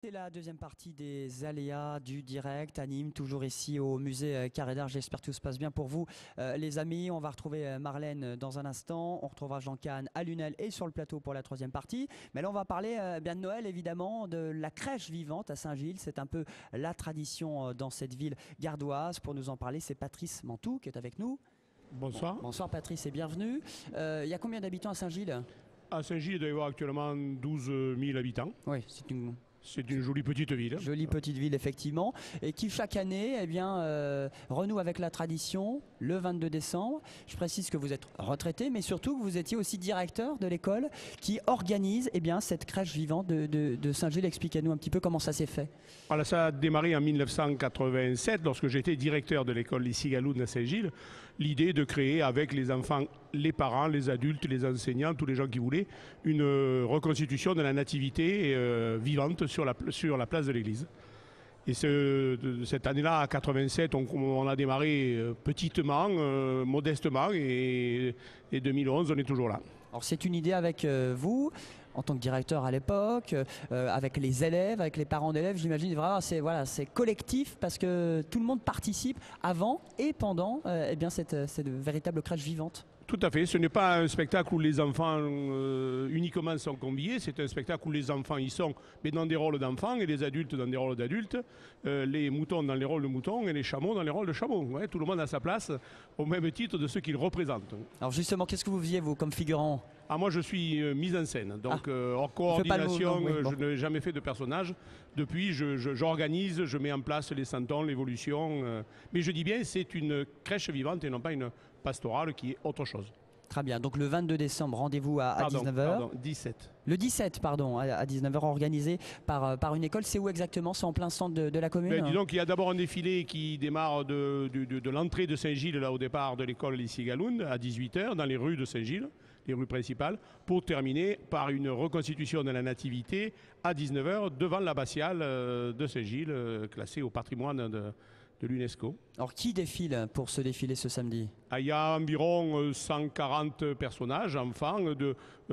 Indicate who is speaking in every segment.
Speaker 1: C'est la deuxième partie des aléas du direct à Nîmes, toujours ici au musée Carré d'Art. J'espère que tout se passe bien pour vous, les amis. On va retrouver Marlène dans un instant. On retrouvera Jean Kahn à Lunel et sur le plateau pour la troisième partie. Mais là, on va parler bien de Noël, évidemment, de la crèche vivante à Saint-Gilles. C'est un peu la tradition dans cette ville gardoise. Pour nous en parler, c'est Patrice Mantoux qui est avec nous.
Speaker 2: Bonsoir.
Speaker 1: Bonsoir Patrice et bienvenue. Il y a combien d'habitants à Saint-Gilles?
Speaker 2: À Saint-Gilles, il doit y avoir actuellement 12 000 habitants.
Speaker 1: Oui,
Speaker 2: C'est une jolie petite ville.
Speaker 1: Jolie petite ville, effectivement, et qui chaque année renoue avec la tradition le 22 décembre. Je précise que vous êtes retraité, mais surtout que vous étiez aussi directeur de l'école qui organise cette crèche vivante de Saint-Gilles. Expliquez-nous un petit peu comment ça s'est fait.
Speaker 2: Alors, ça a démarré en 1987, lorsque j'étais directeur de l'école Lycée Galoun à Saint-Gilles. L'idée de créer avec les enfants, les parents, les adultes, les enseignants, tous les gens qui voulaient, une reconstitution de la nativité vivante sur la place de l'église. Et cette année-là, à 87, on a démarré petitement, modestement, et 2011, on est toujours là.
Speaker 1: Alors c'est une idée avec vous, en tant que directeur à l'époque, avec les élèves, avec les parents d'élèves, j'imagine vraiment c'est collectif parce que tout le monde participe avant et pendant cette véritable crèche vivante.
Speaker 2: Tout à fait, ce n'est pas un spectacle où les enfants uniquement sont conviés, c'est un spectacle où les enfants y sont, mais dans des rôles d'enfants, et les adultes dans des rôles d'adultes, les moutons dans les rôles de moutons, et les chameaux dans les rôles de chameaux. Ouais, tout le monde a sa place, au même titre de ce qu'il représente.
Speaker 1: Alors justement, qu'est-ce que vous faisiez, vous, comme figurant?
Speaker 2: Moi, je suis mise en scène, donc hors coordination, je n'ai jamais fait de personnage. Depuis, j'organise, je mets en place les santons, l'évolution. Mais je dis bien, c'est une crèche vivante et non pas une pastorale qui est autre chose.
Speaker 1: Très bien, donc le 22 décembre, rendez-vous à 19h.
Speaker 2: Pardon, 17.
Speaker 1: Le 17, pardon, à 19h, organisé par une école. C'est où exactement? C'est en plein centre de la commune?
Speaker 2: Dis donc, il y a d'abord un défilé qui démarre de l'entrée de Saint-Gilles, là au départ de l'école Lycée Galoun, à 18h, dans les rues de Saint-Gilles, les rues principales, pour terminer par une reconstitution de la nativité à 19h devant l'abbatiale de Saint-Gilles, classée au patrimoine de l'UNESCO.
Speaker 1: Alors qui défile pour ce défilé ce samedi?
Speaker 2: Il y a environ 140 personnages, enfants,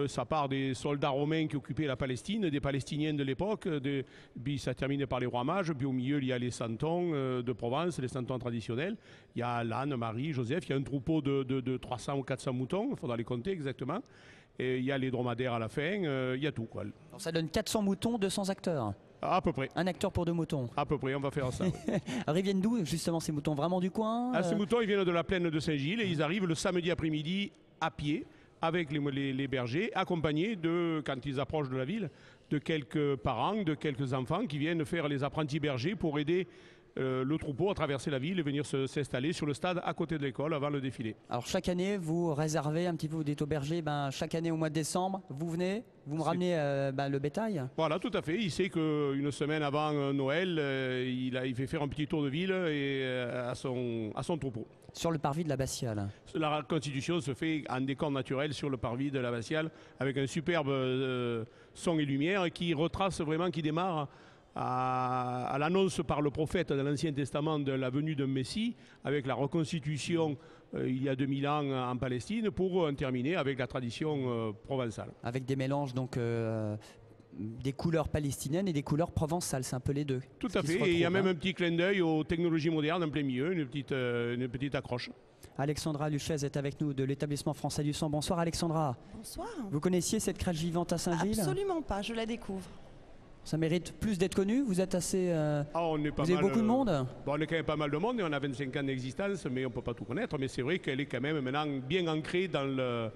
Speaker 2: ça part des soldats romains qui occupaient la Palestine, des Palestiniens de l'époque, puis ça termine par les rois mages, puis au milieu il y a les santons de Provence, les santons traditionnels, il y a l'âne, Marie, Joseph, il y a un troupeau de 300 ou 400 moutons, il faudra les compter exactement, et il y a les dromadaires à la fin, il y a tout, quoi.
Speaker 1: Alors ça donne 400 moutons, 200 acteurs.
Speaker 2: À peu près.
Speaker 1: Un acteur pour 2 moutons.
Speaker 2: À peu près, on va faire ça.
Speaker 1: Alors ils viennent d'où justement ces moutons? Vraiment du coin?
Speaker 2: Ces moutons, ils viennent de la plaine de Saint-Gilles et ils arrivent le samedi après-midi à pied avec les bergers, accompagnés quand ils approchent de la ville, de quelques parents, de quelques enfants qui viennent faire les apprentis bergers pour aider le troupeau à traverser la ville et venir s'installer sur le stade à côté de l'école avant le défilé.
Speaker 1: Alors chaque année, vous réservez un petit peu, vous dites aux bergers, chaque année au mois de décembre, vous venez, vous me ramenez le bétail?
Speaker 2: Voilà, tout à fait. Il sait qu'une semaine avant Noël, il fait faire un petit tour de ville à son troupeau.
Speaker 1: Sur le parvis de l'abbatiale.
Speaker 2: La reconstitution se fait en décor naturel sur le parvis de l'abbatiale avec un superbe son et lumière qui retrace vraiment, qui démarre à l'annonce par le prophète de l'Ancien Testament de la venue d'un Messie, avec la reconstitution il y a 2000 ans en Palestine, pour en terminer avec la tradition provençale.
Speaker 1: Avec des mélanges donc des couleurs palestiniennes et des couleurs provençales, c'est un peu les deux.
Speaker 2: Tout à fait, et il y a même un petit clin d'œil aux technologies modernes en plein milieu, une petite accroche.
Speaker 1: Alexandra Luchez est avec nous de l'établissement français du sang. Bonsoir Alexandra.
Speaker 3: Bonsoir.
Speaker 1: Vous connaissiez cette crèche vivante à Saint-Gilles?
Speaker 3: Absolument pas, je la découvre.
Speaker 1: Ça mérite plus d'être connu? Vous êtes assez...
Speaker 2: on est pas
Speaker 1: vous avez beaucoup de monde?
Speaker 2: On est quand même pas mal de monde et on a 25 ans d'existence, mais on ne peut pas tout connaître. Mais c'est vrai qu'elle est quand même maintenant bien ancrée dans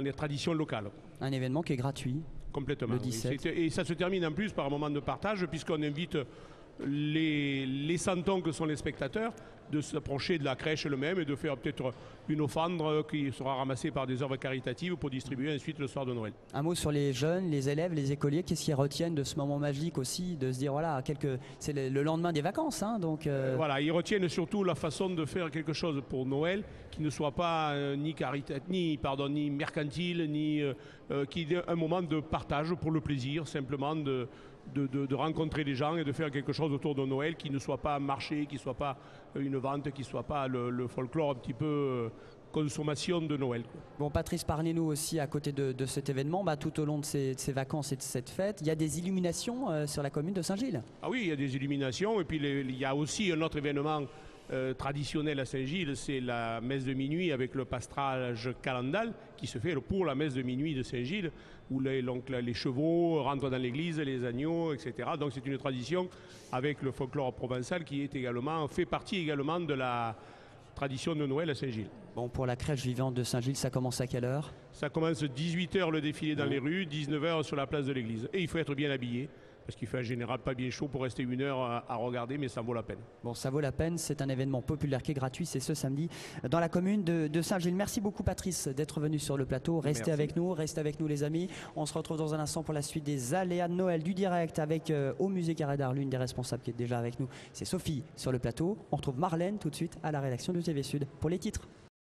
Speaker 2: les traditions locales.
Speaker 1: Un événement qui est gratuit.
Speaker 2: Complètement.
Speaker 1: Le 17.
Speaker 2: Et ça se termine en plus par un moment de partage, puisqu'on invite les santons que sont les spectateurs de s'approcher de la crèche elle-même et de faire peut-être une offrande qui sera ramassée par des œuvres caritatives pour distribuer ensuite le soir de Noël.
Speaker 1: Un mot sur les jeunes, les élèves, les écoliers, qu'est-ce qu'ils retiennent de ce moment magique aussi, de se dire voilà, c'est le lendemain des vacances, hein, donc...
Speaker 2: Voilà, ils retiennent surtout la façon de faire quelque chose pour Noël qui ne soit pas ni mercantile, qui est un moment de partage pour le plaisir, simplement de rencontrer les gens et de faire quelque chose autour de Noël qui ne soit pas un marché, qui ne soit pas une vente, qui ne soit pas le folklore un petit peu consommation de Noël.
Speaker 1: Bon, Patrice, parlez-nous aussi à côté de cet événement, tout au long de ces vacances et de cette fête, il y a des illuminations sur la commune de Saint-Gilles.
Speaker 2: Ah oui, il y a des illuminations et puis il y a aussi un autre événement traditionnel à Saint-Gilles, c'est la messe de minuit avec le pastrage calendal qui se fait pour la messe de minuit de Saint-Gilles où les chevaux rentrent dans l'église, les agneaux, etc. Donc c'est une tradition avec le folklore provençal qui fait partie également de la tradition de Noël à Saint-Gilles.
Speaker 1: Bon, pour la crèche vivante de Saint-Gilles, ça commence à quelle heure?
Speaker 2: Ça commence 18h le défilé dans les rues, 19h sur la place de l'église. Et il faut être bien habillé. Parce qu'il fait en général pas bien chaud pour rester 1 heure à regarder, mais ça vaut la peine.
Speaker 1: Bon, ça vaut la peine, c'est un événement populaire qui est gratuit, c'est ce samedi dans la commune de Saint-Gilles. Merci beaucoup Patrice d'être venu sur le plateau, restez avec nous les amis. On se retrouve dans un instant pour la suite des aléas de Noël du direct avec au musée Carré d'Art, l'une des responsables qui est déjà avec nous, c'est Sophie sur le plateau. On retrouve Marlène tout de suite à la rédaction de TV Sud pour les titres.